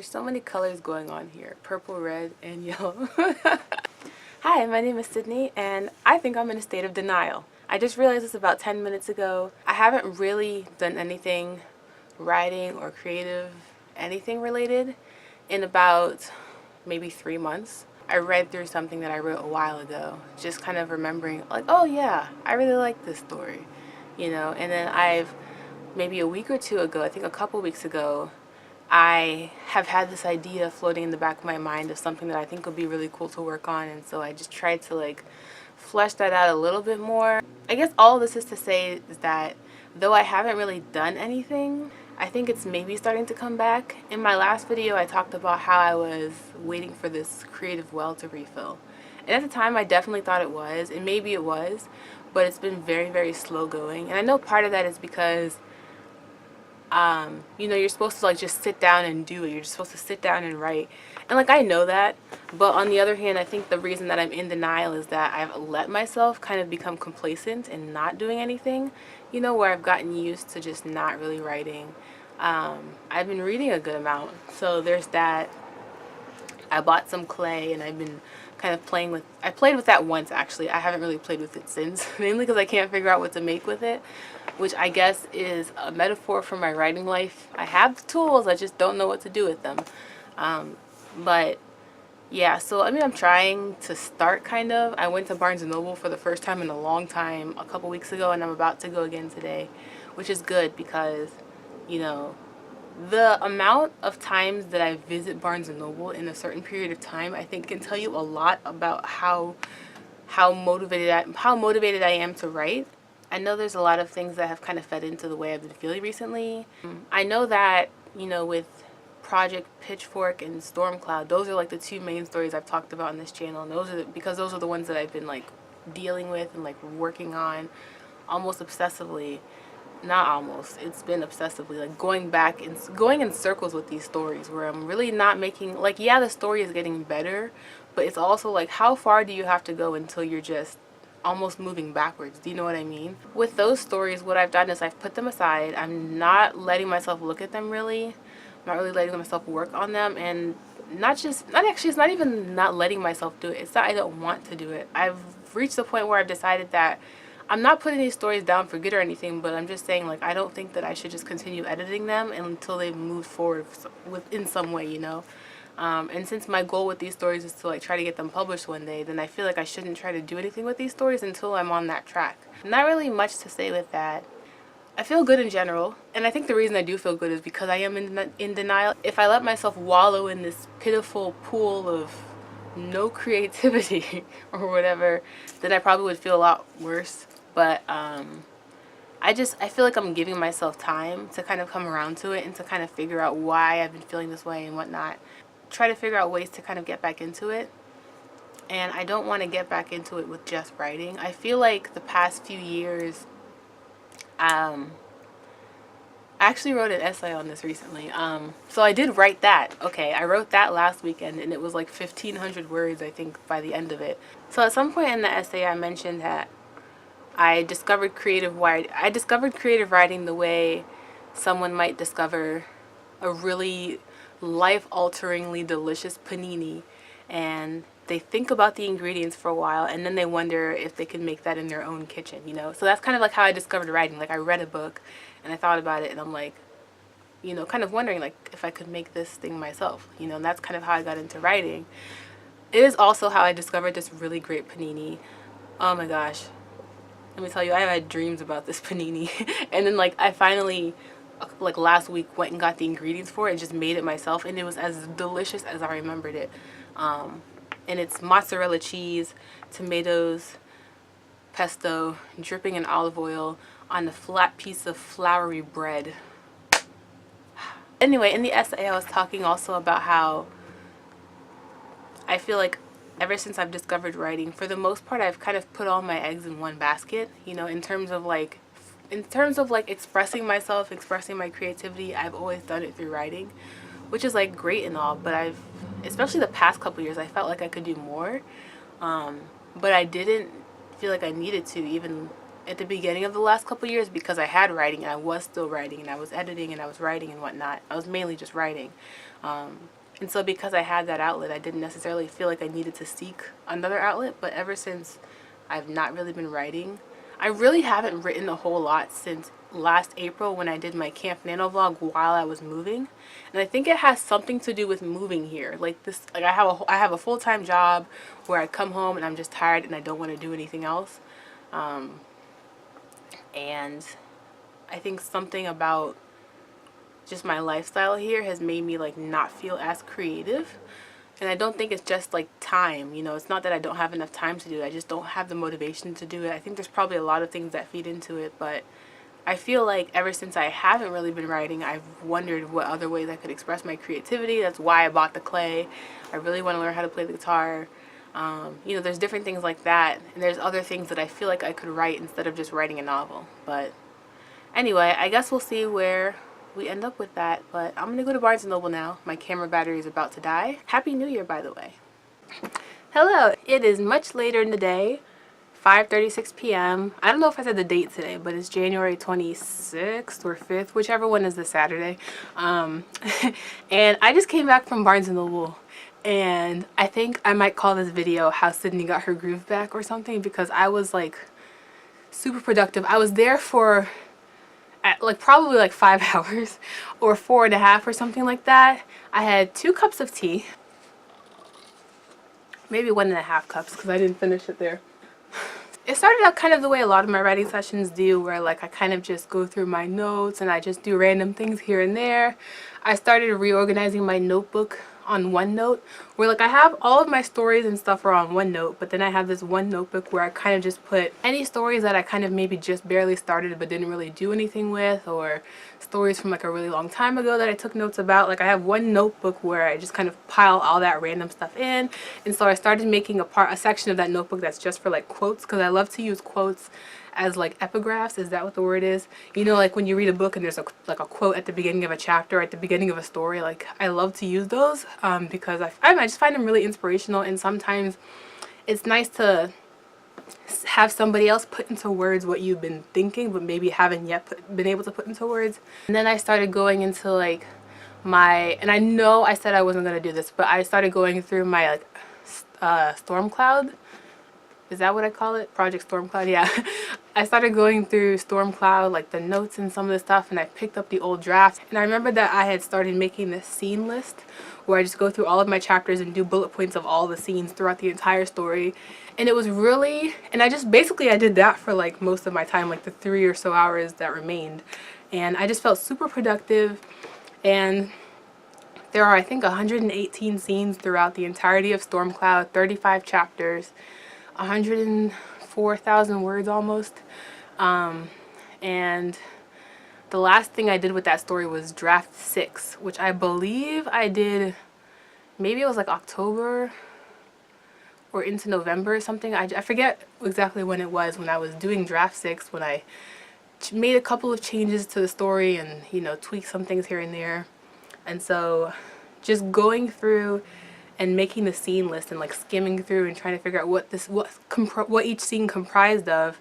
There's so many colors going on here. Purple, red, and yellow. Hi, my name is Sydney, and I think I'm in a state of denial. I just realized this about 10 minutes ago. I haven't really done anything writing or creative, anything related, in about maybe 3 months. I read through something that I wrote a while ago, just kind of remembering, like, oh yeah, I really like this story, you know. And then maybe a week or two ago, I think a couple weeks ago, I have had this idea floating in the back of my mind of something that I think would be really cool to work on, and so I just tried to like flesh that out a little bit more. I guess all of this is to say is that though I haven't really done anything, I think it's maybe starting to come back. In my last video, I talked about how I was waiting for this creative well to refill. And at the time, I definitely thought it was, and maybe it was, but it's been very, very slow going. And I know part of that is because you know, you're supposed to like just sit down and do it. You're just supposed to sit down and write. And like I know that, but on the other hand, I think the reason that I'm in denial is that I've let myself kind of become complacent and not doing anything, you know, where I've gotten used to just not really writing. I've been reading a good amount, so there's that. I bought some clay and I've been kind of I played with that once actually. I haven't really played with it since, mainly because I can't figure out what to make with it, which I guess is a metaphor for my writing life. I have the tools, I just don't know what to do with them. But yeah, so I mean, I'm trying to start kind of. I went to Barnes & Noble for the first time in a long time a couple weeks ago, and I'm about to go again today, which is good because, you know, the amount of times that I visit Barnes & Noble in a certain period of time, I think can tell you a lot about how motivated I am to write. I know there's a lot of things that have kind of fed into the way I've been feeling recently. I know that, you know, with Project Pitchfork and Stormcloud, those are like the two main stories I've talked about on this channel, and because those are the ones that I've been like dealing with and like working on almost obsessively. Not almost, it's been obsessively, like going in circles with these stories where I'm really not making, like, yeah, the story is getting better, but it's also like, how far do you have to go until you're just almost moving backwards? Do you know what I mean? With those stories, what I've done is I've put them aside. I'm not letting myself look at them really. I'm not really letting myself work on them, and it's not even not letting myself do it. It's that I don't want to do it. I've reached the point where I've decided that I'm not putting these stories down for good or anything, but I'm just saying, like, I don't think that I should just continue editing them until they've moved forward in some way, you know? And since my goal with these stories is to, like, try to get them published one day, then I feel like I shouldn't try to do anything with these stories until I'm on that track. Not really much to say with that. I feel good in general, and I think the reason I do feel good is because I am in denial. If I let myself wallow in this pitiful pool of no creativity or whatever, then I probably would feel a lot worse. But I feel like I'm giving myself time to kind of come around to it and to kind of figure out why I've been feeling this way and whatnot. Try to figure out ways to kind of get back into it. And I don't want to get back into it with just writing. I feel like the past few years, I actually wrote an essay on this recently. So I did write that. Okay, I wrote that last weekend, and it was like 1,500 words, I think, by the end of it. So at some point in the essay, I mentioned that I discovered creative writing the way someone might discover a really life-alteringly delicious panini, and they think about the ingredients for a while, and then they wonder if they can make that in their own kitchen, you know? So that's kind of like how I discovered writing. Like, I read a book, and I thought about it, and I'm like, you know, kind of wondering, like, if I could make this thing myself, you know? And that's kind of how I got into writing. It is also how I discovered this really great panini. Oh my gosh. Let me tell you, I had dreams about this panini. And then, like, I finally, like, last week went and got the ingredients for it and just made it myself, and it was as delicious as I remembered it. And it's mozzarella cheese, tomatoes, pesto, dripping in olive oil on a flat piece of floury bread. Anyway, in the essay, I was talking also about how I feel like ever since I've discovered writing, for the most part, I've kind of put all my eggs in one basket, you know, in terms of like expressing myself, expressing my creativity. I've always done it through writing, which is like great and all, but especially the past couple years, I felt like I could do more, but I didn't feel like I needed to, even at the beginning of the last couple years because I had writing and I was still writing and I was editing and I was writing and whatnot. I was mainly just writing. And so because I had that outlet, I didn't necessarily feel like I needed to seek another outlet. But ever since I've not really been writing, I really haven't written a whole lot since last April when I did my Camp Nano vlog while I was moving. And I think it has something to do with moving here. Like this, like I have a full-time job where I come home and I'm just tired and I don't want to do anything else. And I think something about just my lifestyle here has made me like not feel as creative. And I don't think it's just like time, you know, it's not that I don't have enough time to do it. I just don't have the motivation to do it. I think there's probably a lot of things that feed into it, but I feel like ever since I haven't really been writing, I've wondered what other ways I could express my creativity. That's why I bought the clay. I really want to learn how to play the guitar. You know, there's different things like that, and there's other things that I feel like I could write instead of just writing a novel. But anyway, I guess we'll see where we end up with that. But I'm gonna go to Barnes & Noble now. My camera battery is about to die. Happy New Year, by the way. Hello, it is much later in the day, 5:36 p.m. I don't know if I said the date today, but it's January 26th or 5th, whichever one is the Saturday. And I just came back from Barnes & Noble, and I think I might call this video How Sydney Got Her Groove Back or something, because I was like super productive. I was there for probably like 5 hours or 4.5 or something like that. I had 2 cups of tea, maybe 1.5 cups because I didn't finish it there. It started out kind of the way a lot of my writing sessions do, where like I kind of just go through my notes and I just do random things here and there. I started reorganizing my notebook on OneNote, where like I have all of my stories and stuff are on OneNote, but then I have this one notebook where I kind of just put any stories that I kind of maybe just barely started but didn't really do anything with, or stories from like a really long time ago that I took notes about. Like I have one notebook where I just kind of pile all that random stuff in, and so I started making a section of that notebook that's just for like quotes, because I love to use quotes as like epigraphs. Is that what the word is? You know, like when you read a book and there's like a quote at the beginning of a chapter, at the beginning of a story. Like I love to use those because I just find them really inspirational, and sometimes it's nice to have somebody else put into words what you've been thinking but maybe haven't yet been able to put into words. And then I started going into like and I know I said I wasn't going to do this, but I started going through my like storm cloud. Is that what I call it? Project Storm Cloud? Yeah. I started going through Storm Cloud, like the notes and some of the stuff, and I picked up the old drafts. And I remember that I had started making this scene list where I just go through all of my chapters and do bullet points of all the scenes throughout the entire story. And it was really, and I did that for like most of my time, like the 3 or so hours that remained. And I just felt super productive. And there are, I think, 118 scenes throughout the entirety of Storm Cloud, 35 chapters. 104,000 words almost. And the last thing I did with that story was draft 6, which I believe I did, maybe it was like October or into November or something. I forget exactly when it was when I was doing draft 6, when I made a couple of changes to the story and, you know, tweaked some things here and there. And so just going through and making the scene list and like skimming through and trying to figure out what each scene comprised of,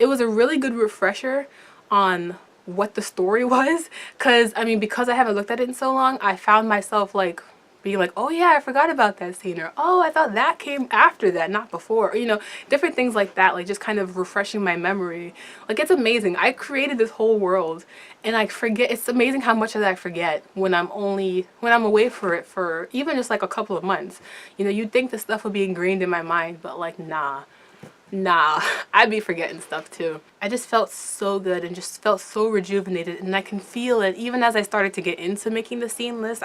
it was a really good refresher on what the story was. Because I mean, because I haven't looked at it in so long, I found myself like being like, oh yeah, I forgot about that scene, or oh, I thought that came after that, not before, or, you know, different things like that, like just kind of refreshing my memory. Like it's amazing. I created this whole world and I forget. It's amazing how much of that I forget when I'm away for it for even just like a couple of months. You know, you'd think the stuff would be ingrained in my mind, but like nah, I'd be forgetting stuff too. I just felt so good and just felt so rejuvenated, and I can feel it even as I started to get into making the scene list.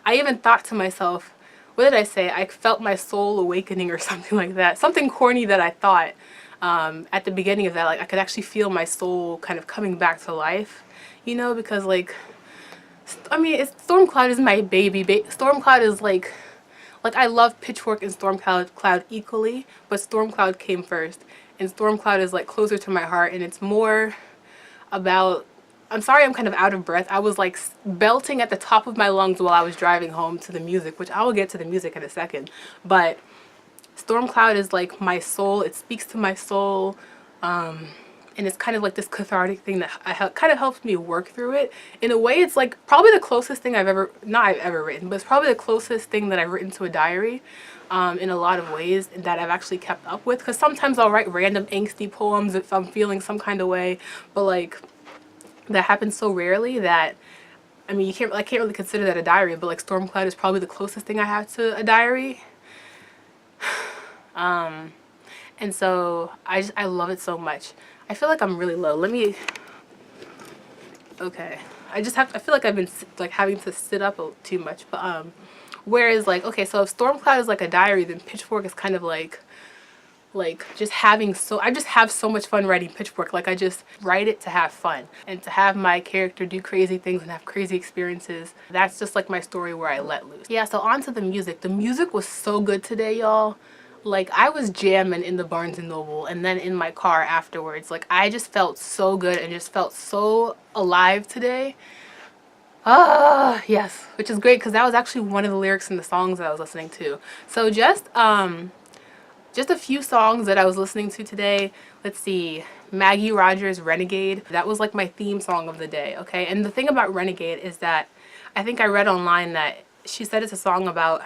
I even thought to myself, what did I say? I felt my soul awakening or something like that. Something corny that I thought at the beginning of that. Like I could actually feel my soul kind of coming back to life, you know, because like, I mean, Storm Cloud is my baby. Storm Cloud is like I love Pitchfork and Storm Cloud equally, but Storm Cloud came first. And Storm Cloud is like closer to my heart, and it's more about, I'm sorry I'm kind of out of breath. I was like belting at the top of my lungs while I was driving home to the music, which I will get to the music in a second. But Storm Cloud is like my soul. It speaks to my soul. And it's kind of like this cathartic thing that kind of helps me work through it. In a way, it's like probably the closest thing I've ever written, but it's probably the closest thing that I've written to a diary, in a lot of ways that I've actually kept up with. Because sometimes I'll write random angsty poems if I'm feeling some kind of way, but like that happens so rarely that, I mean, I can't really consider that a diary, but like Storm Cloud is probably the closest thing I have to a diary. And so I love it so much. I feel like I'm really low. Okay. I feel like I've been like having to sit up too much, but whereas like, okay, so if Storm Cloud is like a diary, then Pitchfork is kind of like just I just have so much fun writing Pitchfork. Like I just write it to have fun and to have my character do crazy things and have crazy experiences. That's just like my story where I let loose. Yeah, so on to the music. The music was so good today, y'all. Like I was jamming in the Barnes and Noble and then in my car afterwards. Like I just felt so good and just felt so alive today. Ah, yes, which is great because that was actually one of the lyrics in the songs that I was listening to. So just a few songs that I was listening to today. Let's see. Maggie Rogers' Renegade. That was like my theme song of the day, okay? And the thing about Renegade is that I think I read online that she said it's a song about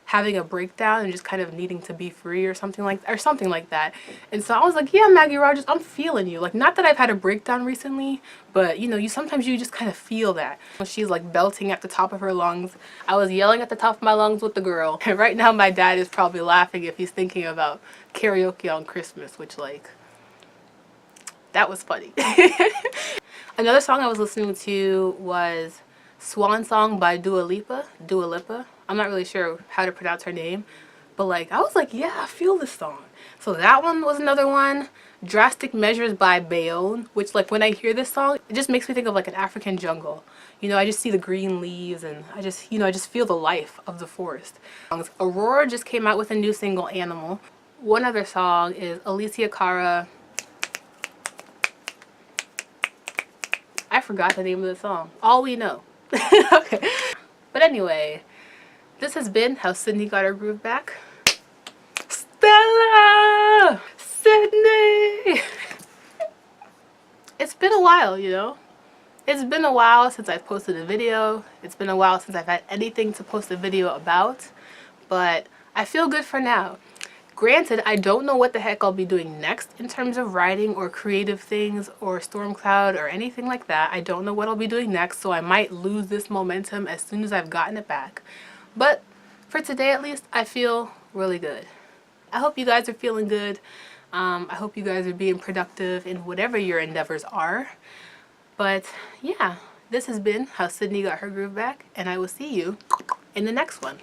having a breakdown and just kind of needing to be free or something like that. And so I was like, yeah, Maggie Rogers, I'm feeling you. Like, not that I've had a breakdown recently, but you know, sometimes you just kind of feel that. She's like belting at the top of her lungs. I was yelling at the top of my lungs with the girl. And right now my dad is probably laughing if he's thinking about karaoke on Christmas, which like, that was funny. Another song I was listening to was Swan Song by Dua Lipa. Dua Lipa. I'm not really sure how to pronounce her name, but like I was like, yeah, I feel this song. So that one was another one. Drastic Measures by Bayonne, which like when I hear this song, it just makes me think of like an African jungle. You know, I just see the green leaves and I just feel the life of the forest. Aurora just came out with a new single, Animal. One other song is Alicia Cara. I forgot the name of the song. All We Know. Okay. But anyway, this has been How Sydney Got Her Groove Back. Stella! Sydney! It's been a while, you know? It's been a while since I've posted a video. It's been a while since I've had anything to post a video about. But I feel good for now. Granted, I don't know what the heck I'll be doing next in terms of writing or creative things or Storm Cloud or anything like that. I don't know what I'll be doing next, so I might lose this momentum as soon as I've gotten it back. But for today at least, I feel really good. I hope you guys are feeling good. I hope you guys are being productive in whatever your endeavors are. But yeah, this has been How Sydney Got Her Groove Back, and I will see you in the next one.